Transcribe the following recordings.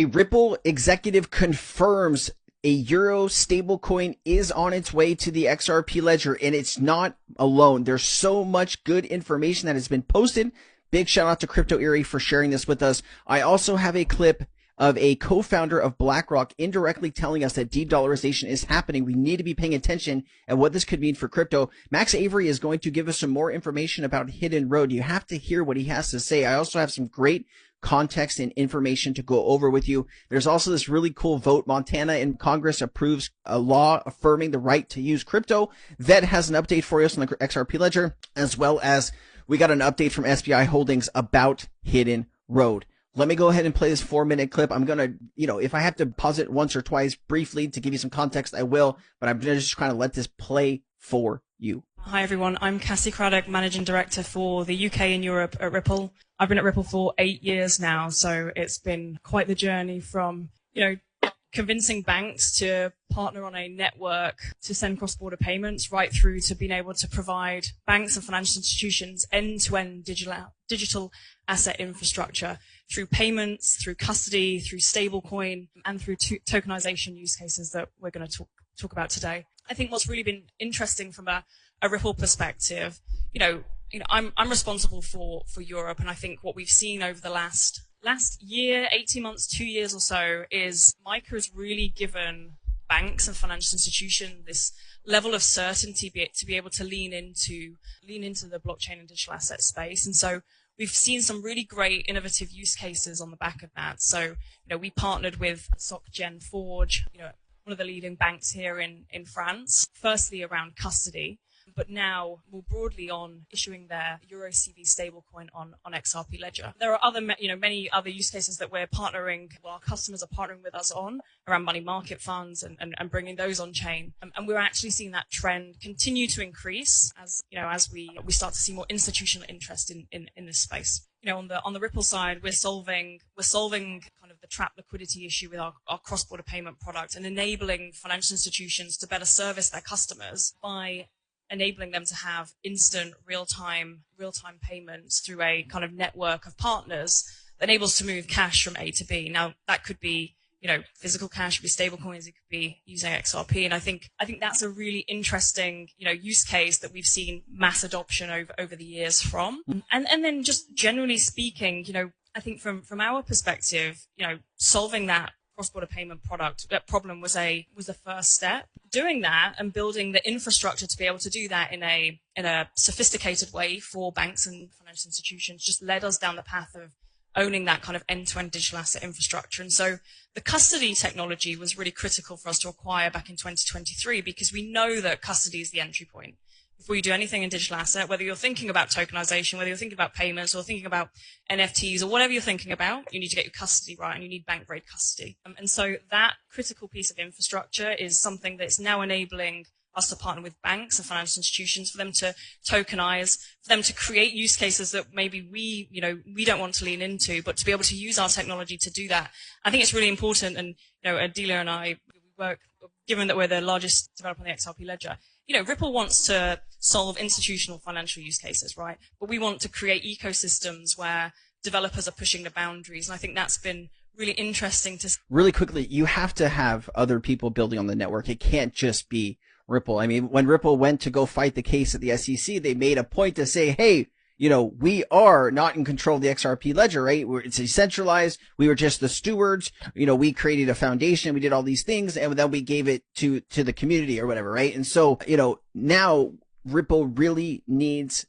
A Ripple executive confirms a Euro stablecoin is on its way to the XRP ledger, and it's not alone. There's so much good information that has been posted. Big shout out to Crypto Eerie for sharing this with us. I also have a clip of a co-founder of BlackRock indirectly telling us that de-dollarization is happening. We need to be paying attention at what this could mean for crypto. Max Avery is going to give us some more information about Hidden Road. You have to hear what he has to say. I also have some great context and information to go over with you. There's also this really cool vote. Montana in Congress approves a law affirming the right to use crypto. That has an update for us on the XRP ledger, as well as we got an update from SBI Holdings about Hidden Road. Let me go ahead and play this 4-minute clip. I'm going to, if I have to pause it once or twice briefly to give you some context, I will, but I'm just trying to let this play for you. Hi everyone, I'm Cassie Craddock, Managing Director for the UK and Europe at Ripple. I've been at Ripple for 8 years now, so it's been quite the journey from, convincing banks to partner on a network to send cross-border payments right through to being able to provide banks and financial institutions end-to-end digital asset infrastructure through payments, through custody, through stablecoin, and through tokenization use cases that we're going to talk about today. I think what's really been interesting from a Ripple perspective, I'm responsible for Europe, and I think what we've seen over the last year, 18 months, 2 years or so is MiCA has really given banks and financial institutions this level of certainty to be able to lean into the blockchain and digital asset space. And so we've seen some really great innovative use cases on the back of that. So, we partnered with SocGen Forge, one of the leading banks here in France, firstly around custody, but now more broadly on issuing their Euro CV stablecoin on XRP Ledger. There are many other use cases that we're partnering, our customers are partnering with us on around money market funds and bringing those on chain. And we're actually seeing that trend continue to increase as we start to see more institutional interest in this space. On the Ripple side, we're solving kind of the trap liquidity issue with our cross-border payment product and enabling financial institutions to better service their customers by enabling them to have instant real-time payments through a kind of network of partners that enables to move cash from A to B. Now that could be, physical cash, it could be stable coins, it could be using XRP. And I think that's a really interesting, use case that we've seen mass adoption over the years from. And then just generally speaking, I think from our perspective, solving that cross-border payment that problem was the first step. Doing that and building the infrastructure to be able to do that in a sophisticated way for banks and financial institutions just led us down the path of owning that kind of end-to-end digital asset infrastructure. And so the custody technology was really critical for us to acquire back in 2023 because we know that custody is the entry point. Before you do anything in digital asset, whether you're thinking about tokenization, whether you're thinking about payments or thinking about NFTs or whatever you're thinking about, you need to get your custody right and you need bank grade custody. And so that critical piece of infrastructure is something that's now enabling us to partner with banks and financial institutions for them to tokenize, for them to create use cases that maybe we don't want to lean into, but to be able to use our technology to do that. I think it's really important. And, Adelia and I, we work, given that we're the largest developer on the XRP ledger, Ripple wants to solve institutional financial use cases, right? But we want to create ecosystems where developers are pushing the boundaries. And I think that's been really interesting to see. Really quickly, you have to have other people building on the network. It can't just be Ripple. I mean, when Ripple went to go fight the case at the SEC, they made a point to say, hey, we are not in control of the XRP ledger, right? It's decentralized. We were just the stewards. We created a foundation. We did all these things and then we gave it to the community or whatever, right? And so, now Ripple really needs,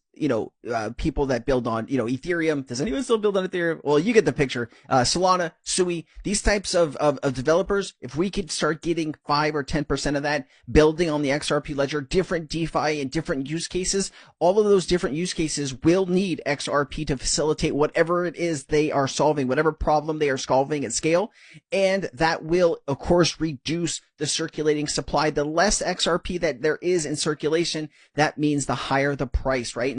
people that build on, Ethereum. Does anyone still build on Ethereum? Well, you get the picture. Solana, Sui, these types of developers, if we could start getting 5 or 10% of that building on the XRP ledger, different DeFi and different use cases, all of those different use cases will need XRP to facilitate whatever it is they are solving, whatever problem they are solving at scale. And that will, of course, reduce the circulating supply. The less XRP that there is in circulation, that means the higher the price, right?